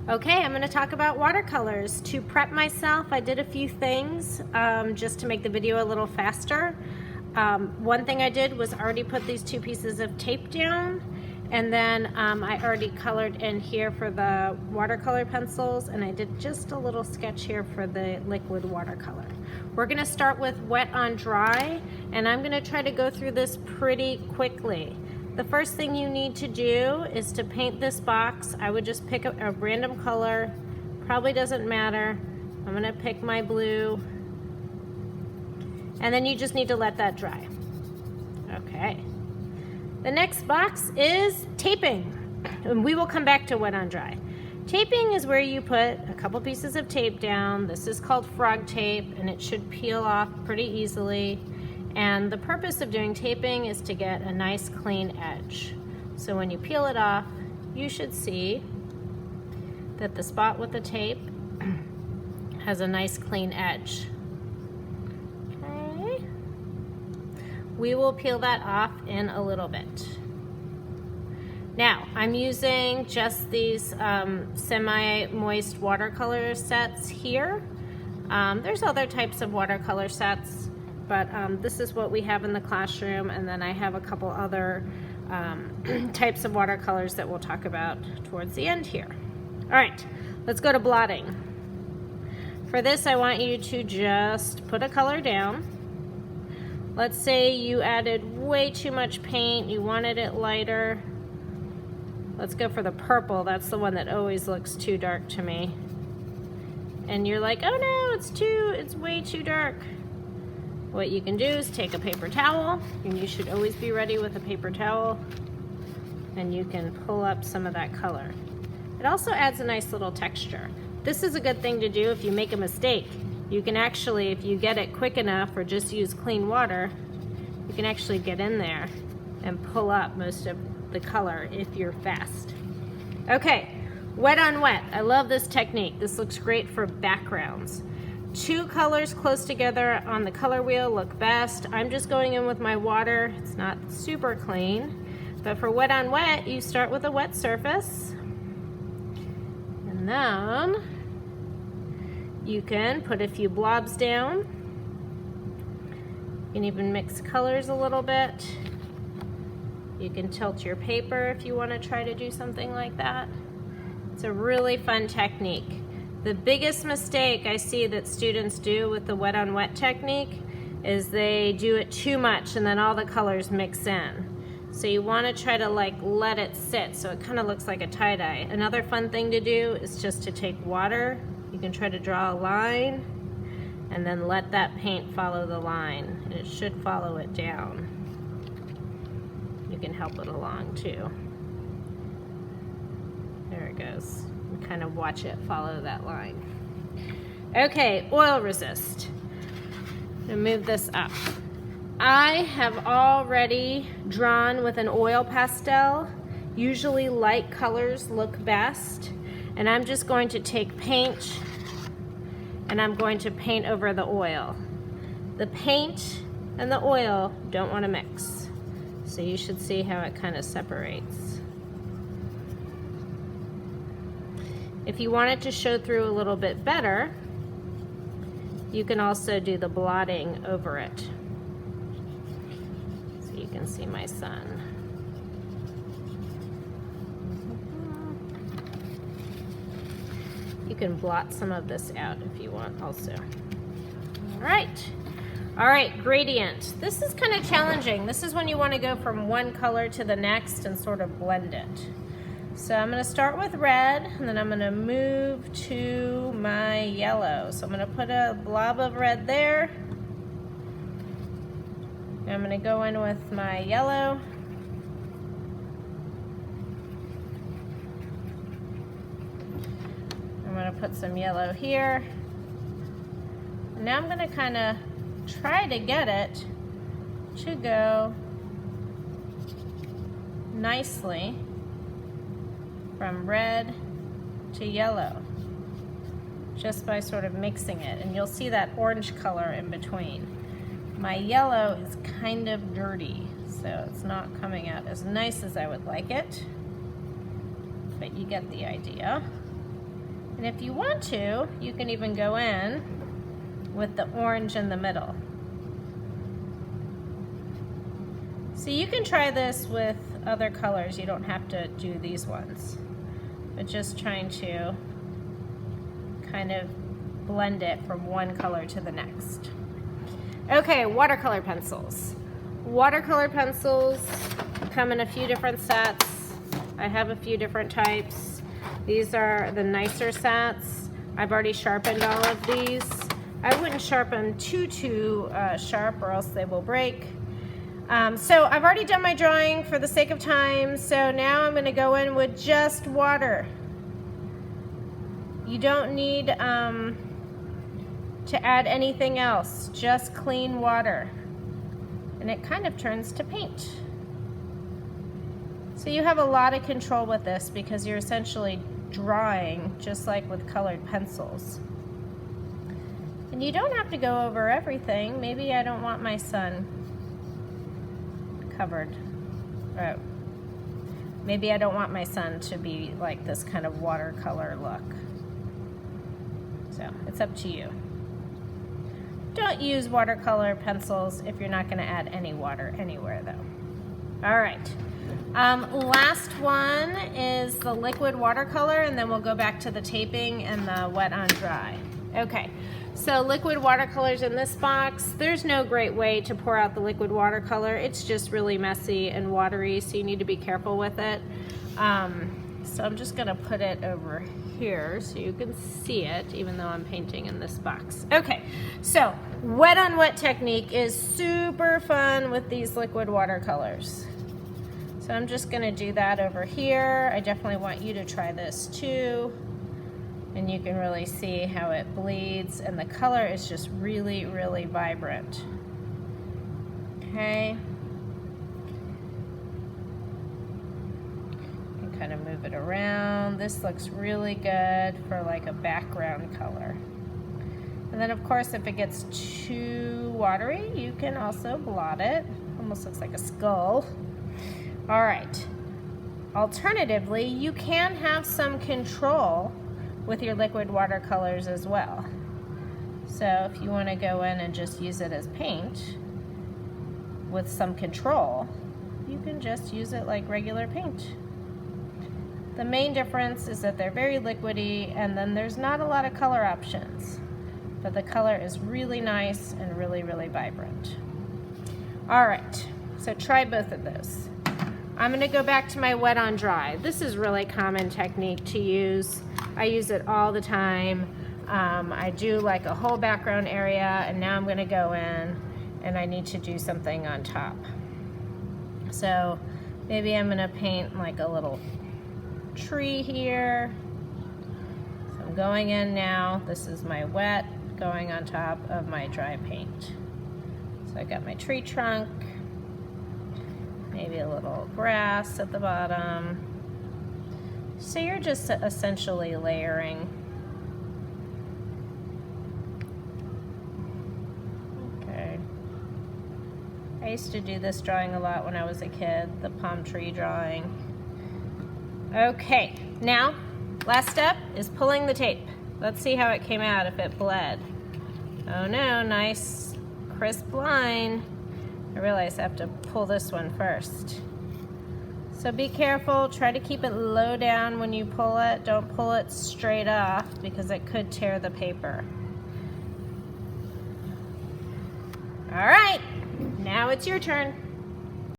Okay, I'm going to talk about watercolors. To prep myself, I did a few things just to make the video a little faster. One thing I did was already put these 2 pieces of tape down, and then I already colored in here for the watercolor pencils, and I did just a little sketch here for the liquid watercolor. We're going to start with wet on dry, and I'm going to try to go through this pretty quickly. The first thing you need to do is to paint this box. I would just pick a random color, probably doesn't matter. I'm gonna pick my blue, and then you just need to let that dry. Okay. The next box is taping, and we will come back to wet on dry. Taping is where you put a couple pieces of tape down. This is called frog tape, and it should peel off pretty easily. And the purpose of doing taping is to get a nice clean edge. So when you peel it off, you should see that the spot with the tape has a nice clean edge. Okay. We will peel that off in a little bit. Now, I'm using just these semi-moist watercolor sets here. There's other types of watercolor sets, but this is what we have in the classroom, and then I have a couple other types of watercolors that we'll talk about towards the end here. All right, let's go to blotting. For this, I want you to just put a color down. Let's say you added way too much paint, you wanted it lighter. Let's go for the purple. That's the one that always looks too dark to me. And you're like, oh no, it's way too dark. What you can do is take a paper towel, and you should always be ready with a paper towel, and you can pull up some of that color. It also adds a nice little texture. This is a good thing to do if you make a mistake. You can actually, if you get it quick enough or just use clean water, you can actually get in there and pull up most of the color if you're fast. Okay, wet on wet. I love this technique. This looks great for backgrounds. 2 colors close together on the color wheel look best. I'm just going in with my water. It's not super clean, but for wet on wet, you start with a wet surface, and then you can put a few blobs down. You can even mix colors a little bit. You can tilt your paper if you want to try to do something like that. It's a really fun technique. The biggest mistake I see that students do with the wet on wet technique is they do it too much and then all the colors mix in. So you want to try to let it sit so it kind of looks like a tie-dye. Another fun thing to do is just to take water. You can try to draw a line and then let that paint follow the line, and it should follow it down. You can help it along too. There it goes. Kind of watch it follow that line. Okay, oil resist. I'm gonna move this up. I have already drawn with an oil pastel. Usually light colors look best, and I'm just going to take paint and I'm going to paint over the oil. The paint and the oil don't want to mix, so you should see how it kind of separates. If you want it to show through a little bit better, you can also do the blotting over it. So you can see my sun. You can blot some of this out if you want also. All right, gradient. This is kind of challenging. This is when you want to go from one color to the next and sort of blend it. So I'm going to start with red, and then I'm going to move to my yellow. So I'm going to put a blob of red there. And I'm going to go in with my yellow. I'm going to put some yellow here. And now I'm going to kind of try to get it to go nicely from red to yellow, just by sort of mixing it, and you'll see that orange color in between. My yellow is kind of dirty, so it's not coming out as nice as I would like it, but you get the idea. And if you want to, you can even go in with the orange in the middle. So you can try this with other colors. You don't have to do these ones, but just trying to kind of blend it from one color to the next. Okay, watercolor pencils. Watercolor pencils come in a few different sets. I have a few different types. These are the nicer sets. I've already sharpened all of these. I wouldn't sharpen too sharp or else they will break. So I've already done my drawing for the sake of time, so now I'm going to go in with just water. You don't need to add anything else, just clean water. And it kind of turns to paint. So you have a lot of control with this because you're essentially drawing just like with colored pencils. And you don't have to go over everything. Maybe I don't want my sun covered. Maybe I don't want my sun to be like this kind of watercolor look. So it's up to you. Don't use watercolor pencils if you're not going to add any water anywhere though. All right. Last one is the liquid watercolor, and then we'll go back to the taping and the wet on dry. Okay, so liquid watercolors in this box. There's no great way to pour out the liquid watercolor. It's just really messy and watery, so you need to be careful with it. So I'm just gonna put it over here so you can see it, even though I'm painting in this box. Okay, so wet on wet technique is super fun with these liquid watercolors. So I'm just gonna do that over here. I definitely want you to try this too. And you can really see how it bleeds, and the color is just really, really vibrant. Okay. You can kind of move it around. This looks really good for like a background color. And then of course, if it gets too watery, you can also blot it. Almost looks like a skull. All right. Alternatively, you can have some control with your liquid watercolors as well. So if you want to go in and just use it as paint with some control, you can just use it like regular paint. The main difference is that they're very liquidy, and then there's not a lot of color options, but the color is really nice and really, really vibrant. All right, so try both of those. I'm gonna go back to my wet on dry. This is really common technique to use. I use it all the time. I do like a whole background area, and now I'm gonna go in and I need to do something on top. So maybe I'm gonna paint like a little tree here. So I'm going in now. This is my wet going on top of my dry paint. So I got my tree trunk, maybe a little grass at the bottom. So you're just essentially layering. Okay. I used to do this drawing a lot when I was a kid, the palm tree drawing. Okay, now, last step is pulling the tape. Let's see how it came out, if it bled. Oh no, nice crisp line. I realize I have to pull this one first. So be careful, try to keep it low down when you pull it. Don't pull it straight off because it could tear the paper. All right, now it's your turn.